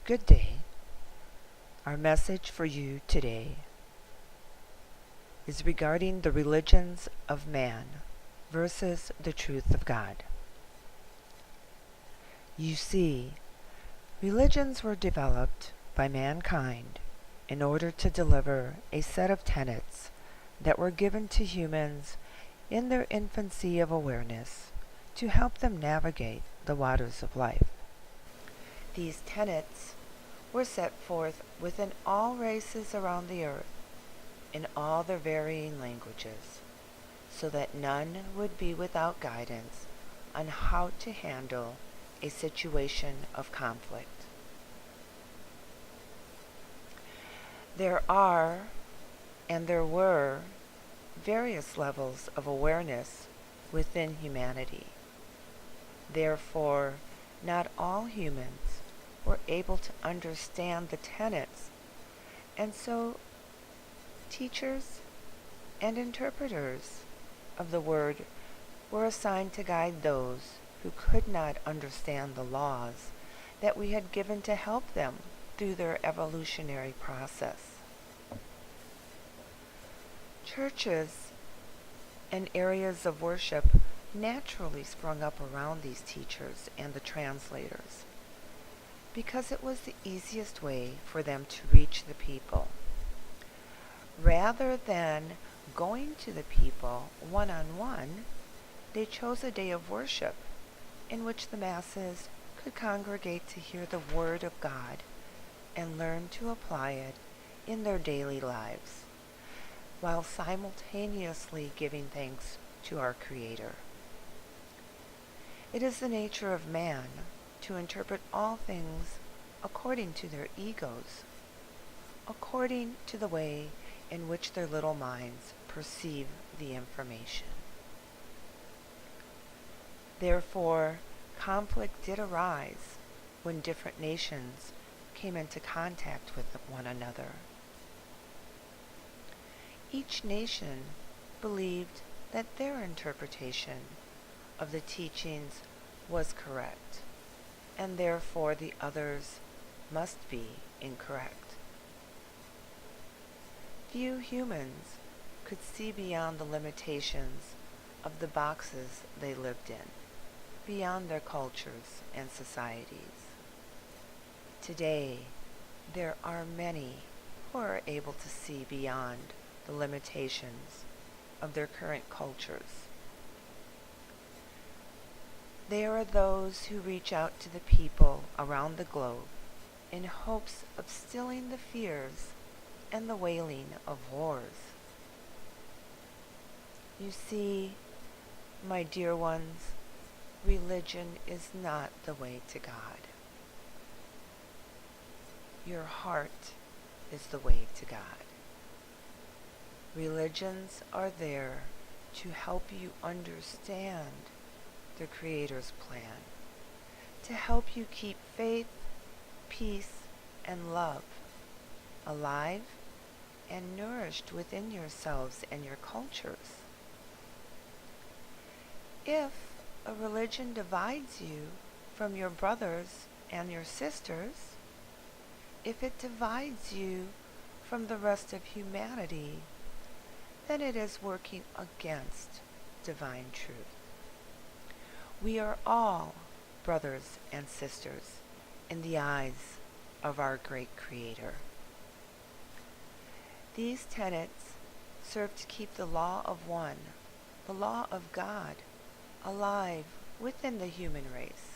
Good day. Our message for you today is regarding the religions of man versus the truth of God. You see, religions were developed by mankind in order to deliver a set of tenets that were given to humans in their infancy of awareness to help them navigate the waters of life. These tenets were set forth within all races around the earth in all their varying languages, so that none would be without guidance on how to handle a situation of conflict. There are, and there were, various levels of awareness within humanity. Therefore, not all humans were able to understand the tenets, and so teachers and interpreters of the word were assigned to guide those who could not understand the laws that we had given to help them through their evolutionary process. Churches and areas of worship naturally sprung up around these teachers and the translators, because it was the easiest way for them to reach the people. Rather than going to the people one-on-one, they chose a day of worship in which the masses could congregate to hear the Word of God and learn to apply it in their daily lives, while simultaneously giving thanks to our Creator. It is the nature of man to interpret all things according to their egos, according to the way in which their little minds perceive the information. Therefore, conflict did arise when different nations came into contact with one another. Each nation believed that their interpretation of the teachings was correct, and therefore the others must be incorrect. Few humans could see beyond the limitations of the boxes they lived in, beyond their cultures and societies. Today, there are many who are able to see beyond the limitations of their current cultures. There are those who reach out to the people around the globe in hopes of stilling the fears and the wailing of wars. You see, my dear ones, religion is not the way to God. Your heart is the way to God. Religions are there to help you understand the Creator's plan, to help you keep faith, peace, and love alive and nourished within yourselves and your cultures. If a religion divides you from your brothers and your sisters, if it divides you from the rest of humanity, then it is working against divine truth. We are all brothers and sisters in the eyes of our great Creator. These tenets serve to keep the law of one, the law of God, alive within the human race.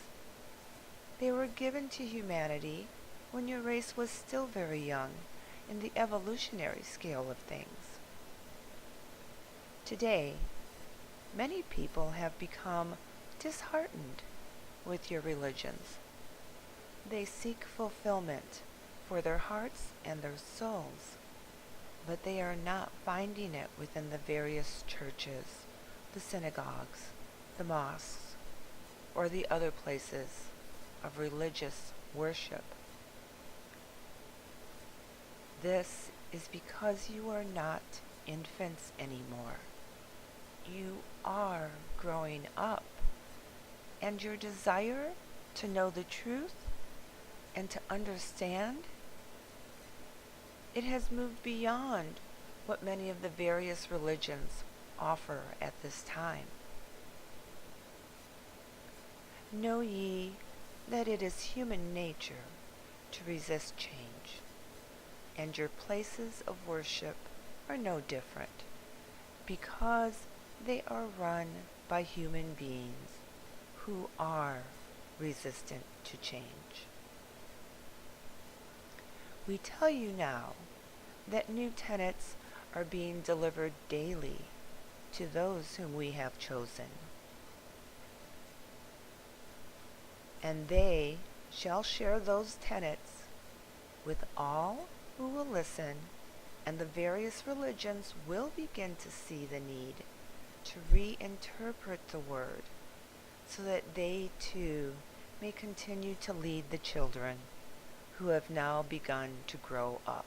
They were given to humanity when your race was still very young in the evolutionary scale of things. Today, many people have become disheartened with your religions. They seek fulfillment for their hearts and their souls, but they are not finding it within the various churches, the synagogues, the mosques, or the other places of religious worship. This is because you are not infants anymore. You are growing up, and your desire to know the truth and to understand, it has moved beyond what many of the various religions offer at this time. Know ye that it is human nature to resist change, and your places of worship are no different, because they are run by human beings who are resistant to change. We tell you now that new tenets are being delivered daily to those whom we have chosen, and they shall share those tenets with all who will listen, and the various religions will begin to see the need to reinterpret the word so that they too may continue to lead the children who have now begun to grow up.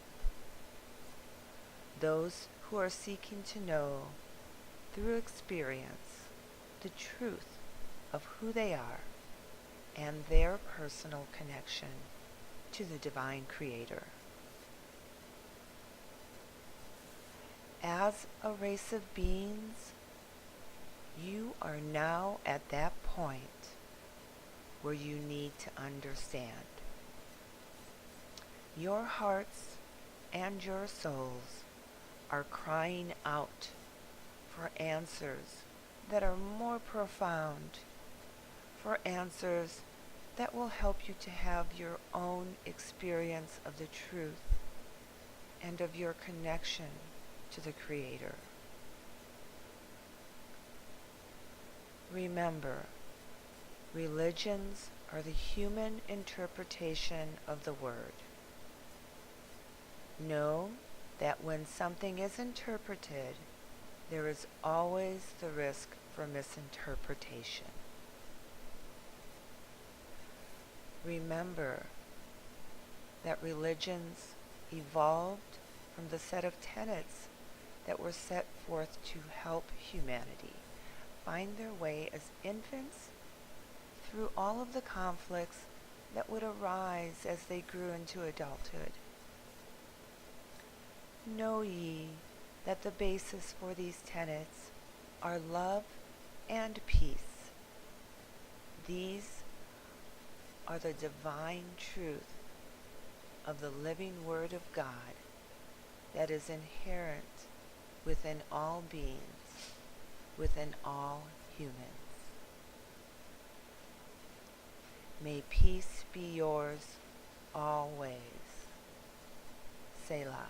Those who are seeking to know through experience the truth of who they are and their personal connection to the divine Creator. As a race of beings, you are now at that point where you need to understand. Your hearts and your souls are crying out for answers that are more profound, for answers that will help you to have your own experience of the truth and of your connection to the Creator. Remember, religions are the human interpretation of the Word. Know that when something is interpreted, there is always the risk for misinterpretation. Remember that religions evolved from the set of tenets that were set forth to help humanity find their way as infants through all of the conflicts that would arise as they grew into adulthood. Know ye that the basis for these tenets are love and peace. These are the divine truth of the living Word of God that is inherent within all beings, within all humans. May peace be yours always. Selah.